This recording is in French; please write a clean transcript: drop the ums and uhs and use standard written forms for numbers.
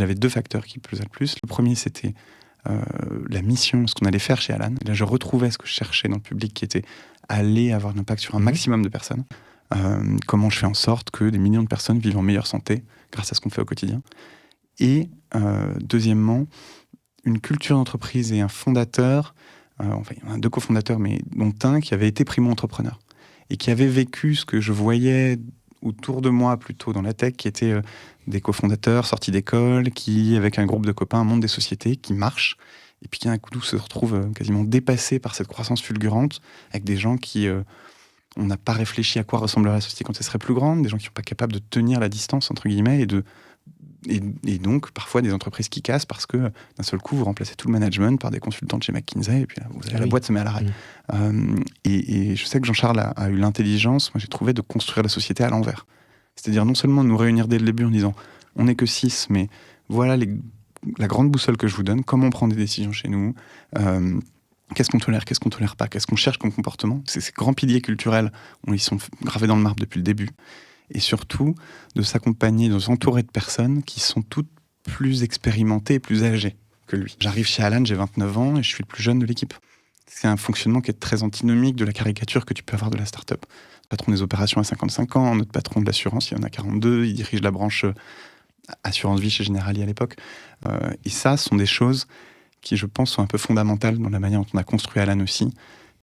j'avais 2 facteurs qui pesaient le plus. Le premier, c'était la mission, ce qu'on allait faire chez Alan. Et là, je retrouvais ce que je cherchais dans le public, qui était aller avoir un impact sur un maximum de personnes. Comment je fais en sorte que des millions de personnes vivent en meilleure santé grâce à ce qu'on fait au quotidien. Et deuxièmement, une culture d'entreprise et un fondateur, enfin il y en a 2 cofondateurs, mais dont un qui avait été primo-entrepreneur et qui avait vécu ce que je voyais autour de moi plutôt dans la tech, qui étaient des cofondateurs sortis d'école, qui, avec un groupe de copains, montent des sociétés qui marchent, et puis qui d'un coup se retrouvent quasiment dépassés par cette croissance fulgurante, avec des gens qui... on n'a pas réfléchi à quoi ressemblerait la société quand elle serait plus grande, des gens qui ne sont pas capables de tenir la distance, entre guillemets, et donc parfois des entreprises qui cassent parce que d'un seul coup vous remplacez tout le management par des consultants de chez McKinsey et puis là, la boîte se met à l'arrêt. Et je sais que Jean-Charles a eu l'intelligence, moi j'ai trouvé, de construire la société à l'envers. C'est-à-dire non seulement de nous réunir dès le début en disant on n'est que 6, mais voilà la grande boussole que je vous donne, comment on prend des décisions chez nous, qu'est-ce qu'on tolère pas, qu'est-ce qu'on cherche comme comportement. Ces grands piliers culturels, ils sont gravés dans le marbre depuis le début. Et surtout, de s'accompagner, de s'entourer de personnes qui sont toutes plus expérimentées et plus âgées que lui. J'arrive chez Alan, j'ai 29 ans et je suis le plus jeune de l'équipe. C'est un fonctionnement qui est très antinomique de la caricature que tu peux avoir de la start-up. Le patron des opérations a 55 ans, notre patron de l'assurance, il en a 42, il dirige la branche assurance vie chez Generali à l'époque. Et ça, ce sont des choses qui, je pense, sont un peu fondamentales dans la manière dont on a construit Alan aussi.